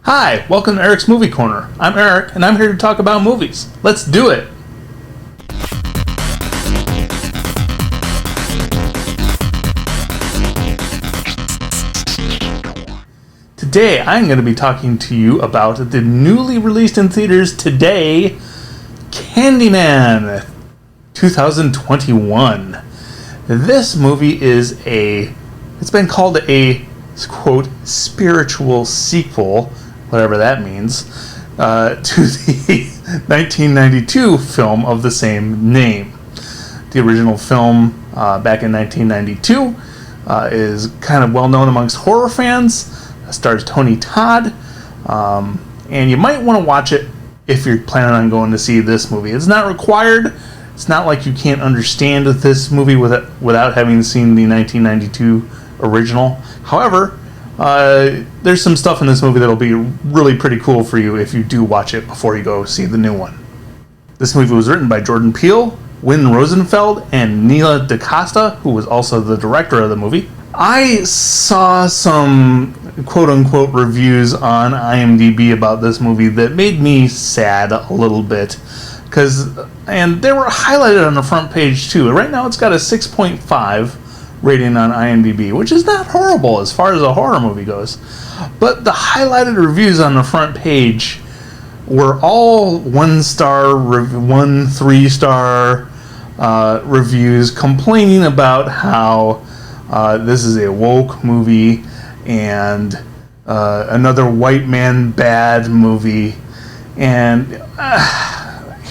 Hi, welcome to Eric's Movie Corner. I'm Eric, and I'm here to talk about movies. Let's do it! Today, I'm going to be talking to you about the newly released in theaters today, Candyman 2021. This movie it's been called a, quote, spiritual sequel, whatever that means, to the 1992 film of the same name. The original film back in 1992 is kind of well known amongst horror fans. It stars Tony Todd, and you might want to watch it if you're planning on going to see this movie. It's not required. It's not like you can't understand this movie without having seen the 1992 original. However, there's some stuff in this movie that'll be really pretty cool for you if you do watch it before you go see the new one. This movie was written by Jordan Peele, Wynn Rosenfeld, and Neela DaCosta, who was also the director of the movie. I saw some quote-unquote reviews on IMDb about this movie that made me sad a little bit, and they were highlighted on the front page too. Right now it's got a 6.5 rating on IMDb, which is not horrible as far as a horror movie goes. But the highlighted reviews on the front page were all 1-star, 3-star reviews complaining about how this is a woke movie and another white man bad movie. And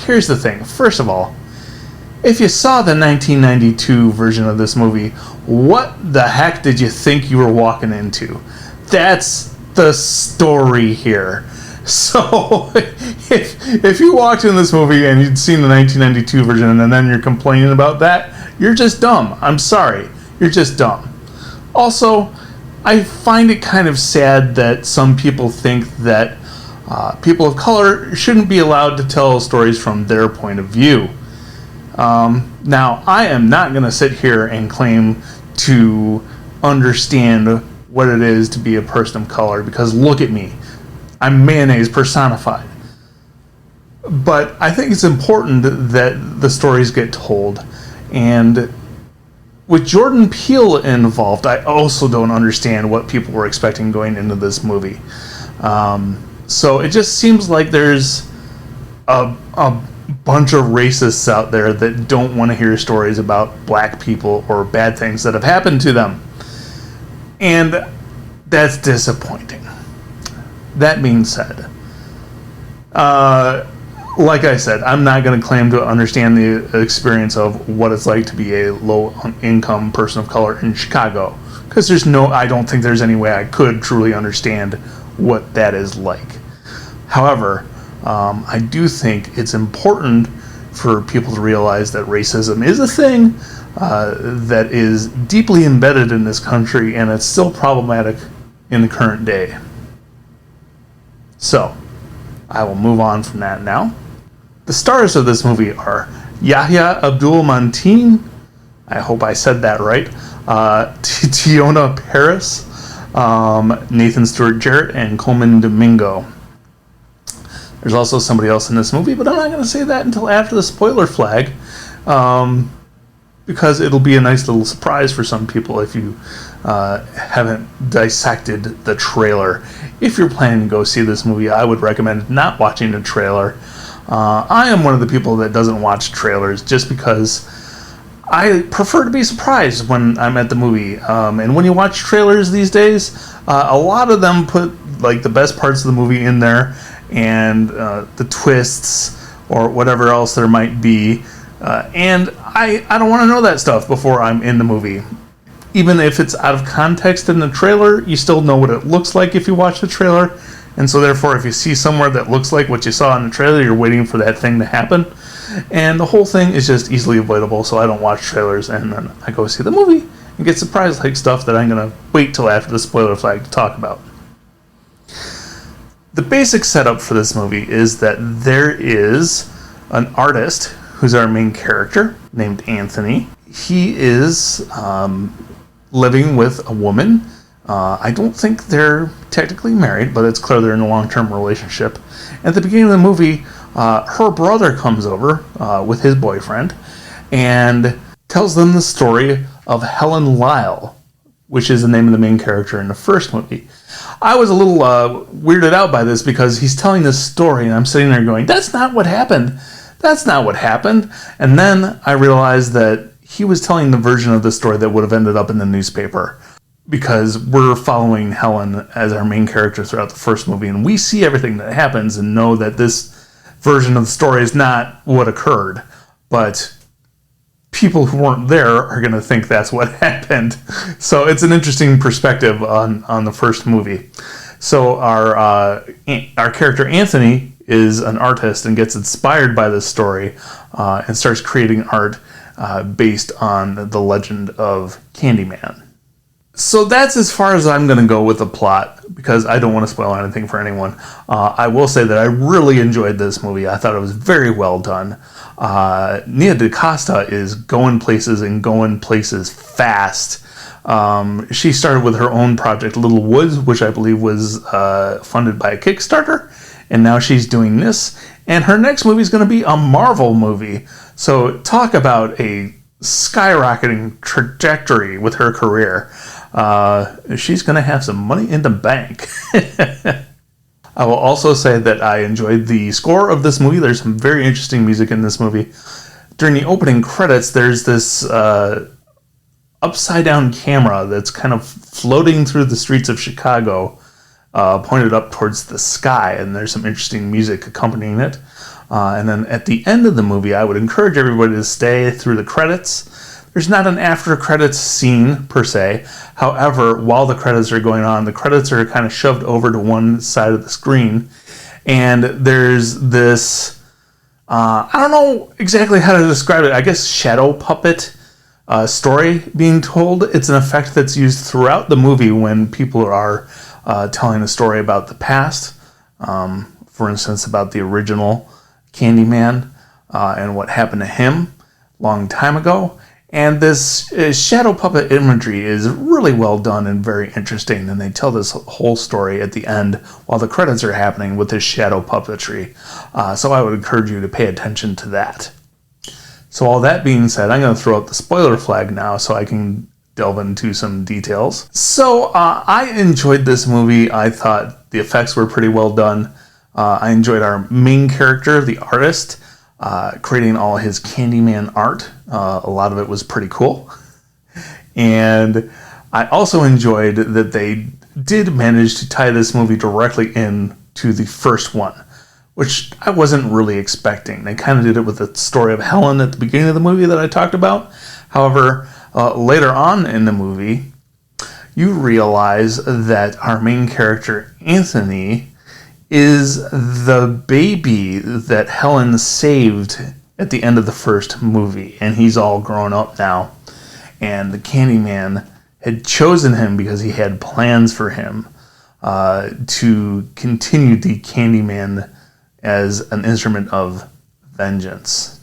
here's the thing. First of all, if you saw the 1992 version of this movie, what the heck did you think you were walking into? That's the story here. So, if you walked in this movie and you'd seen the 1992 version and then you're complaining about that, you're just dumb. I'm sorry. You're just dumb. Also, I find it kind of sad that some people think that people of color shouldn't be allowed to tell stories from their point of view. Now, I am not going to sit here and claim to understand what it is to be a person of color, because look at me. I'm mayonnaise personified. But I think it's important that the stories get told. And with Jordan Peele involved, I also don't understand what people were expecting going into this movie. So it just seems like there's a bunch of racists out there that don't want to hear stories about black people or bad things that have happened to them. And that's disappointing. That being said, like I said, I'm not going to claim to understand the experience of what it's like to be a low-income person of color in Chicago, because I don't think there's any way I could truly understand what that is like. However, I do think it's important for people to realize that racism is a thing that is deeply embedded in this country, and it's still problematic in the current day. So, I will move on from that now. The stars of this movie are Yahya Abdul-Mateen, I hope I said that right, Tiona Paris, Nathan Stewart Jarrett, and Coleman Domingo. There's also somebody else in this movie, but I'm not going to say that until after the spoiler flag, because it'll be a nice little surprise for some people if you haven't dissected the trailer. If you're planning to go see this movie, I would recommend not watching the trailer. I am one of the people that doesn't watch trailers just because I prefer to be surprised when I'm at the movie. And when you watch trailers these days, a lot of them put like the best parts of the movie in there, and the twists or whatever else there might be. And I don't want to know that stuff before I'm in the movie. Even if it's out of context in the trailer, you still know what it looks like if you watch the trailer. And so therefore, if you see somewhere that looks like what you saw in the trailer, you're waiting for that thing to happen. And the whole thing is just easily avoidable, so I don't watch trailers, and then I go see the movie and get surprised like stuff that I'm going to wait till after the spoiler flag to talk about. The basic setup for this movie is that there is an artist who's our main character named Anthony. He is living with a woman I don't think they're technically married, but it's clear they're in a long-term relationship. At the beginning of the movie, her brother comes over with his boyfriend and tells them the story of Helen Lyle, which is the name of the main character in the first movie. I was a little weirded out by this because he's telling this story and I'm sitting there going, that's not what happened. That's not what happened. And then I realized that he was telling the version of the story that would have ended up in the newspaper, because we're following Helen as our main character throughout the first movie, and we see everything that happens and know that this version of the story is not what occurred. But people who weren't there are going to think that's what happened. So it's an interesting perspective on the first movie. So our character Anthony is an artist and gets inspired by this story and starts creating art based on the legend of Candyman. So that's as far as I'm going to go with the plot, because I don't want to spoil anything for anyone. I will say that I really enjoyed this movie. I thought it was very well done. Nia DaCosta is going places and going places fast. She started with her own project, Little Woods, which I believe was funded by a Kickstarter, and now she's doing this. And her next movie is going to be a Marvel movie. So talk about a skyrocketing trajectory with her career. She's going to have some money in the bank. I will also say that I enjoyed the score of this movie. There's some very interesting music in this movie. During the opening credits, there's this upside down camera that's kind of floating through the streets of Chicago, pointed up towards the sky, and there's some interesting music accompanying it. And then at the end of the movie, I would encourage everybody to stay through the credits. There's not an after credits scene per se. However, while the credits are going on, the credits are kind of shoved over to one side of the screen. And there's this, I don't know exactly how to describe it, I guess shadow puppet story being told. It's an effect that's used throughout the movie when people are telling a story about the past. For instance, about the original Candyman and what happened to him a long time ago. And this shadow puppet imagery is really well done and very interesting. And they tell this whole story at the end while the credits are happening with this shadow puppetry. So I would encourage you to pay attention to that. So all that being said, I'm going to throw out the spoiler flag now so I can delve into some details. So I enjoyed this movie. I thought the effects were pretty well done. I enjoyed our main character, the artist, creating all his Candyman art. A lot of it was pretty cool. And I also enjoyed that they did manage to tie this movie directly in to the first one, which I wasn't really expecting. They kind of did it with the story of Helen at the beginning of the movie that I talked about. However, later on in the movie, you realize that our main character, Anthony, is the baby that Helen saved at the end of the first movie, and he's all grown up now. And the Candyman had chosen him because he had plans for him to continue the Candyman as an instrument of vengeance.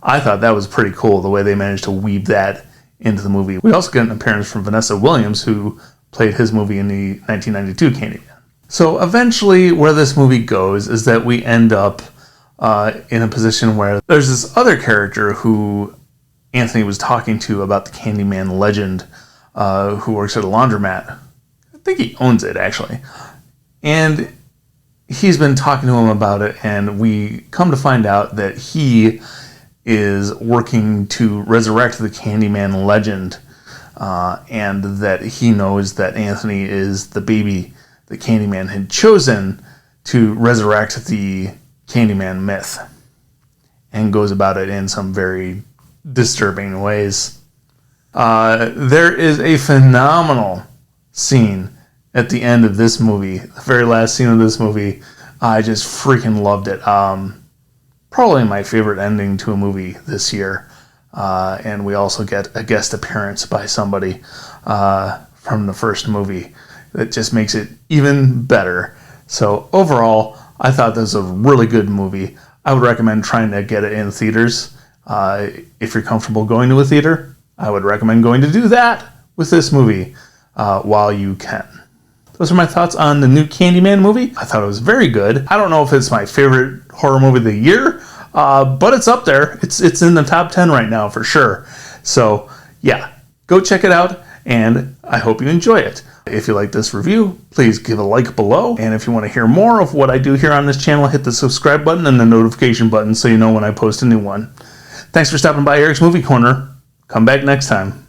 I thought that was pretty cool, the way they managed to weave that into the movie. We also get an appearance from Vanessa Williams, who played his movie in the 1992 Candyman. So eventually where this movie goes is that we end up in a position where there's this other character who Anthony was talking to about the Candyman legend, who works at a laundromat. I think he owns it, actually. And he's been talking to him about it, and we come to find out that he is working to resurrect the Candyman legend, and that he knows that Anthony is the baby that Candyman had chosen to resurrect the Candyman myth, and goes about it in some very disturbing ways. There is a phenomenal scene at the end of this movie, the very last scene of this movie. I just freaking loved it. Probably my favorite ending to a movie this year. And we also get a guest appearance by somebody from the first movie that just makes it even better. So overall, I thought this was a really good movie. I would recommend trying to get it in theaters. If you're comfortable going to a theater, I would recommend going to do that with this movie. while you can. Those are my thoughts on the new Candyman movie. I thought it was very good. I don't know if it's my favorite horror movie of the year, but it's up there. It's in the top 10 right now for sure. So yeah, go check it out, and I hope you enjoy it. If you like this review, please give a like below. And if you want to hear more of what I do here on this channel, hit the subscribe button and the notification button so you know when I post a new one. Thanks for stopping by Eric's Movie Corner. Come back next time.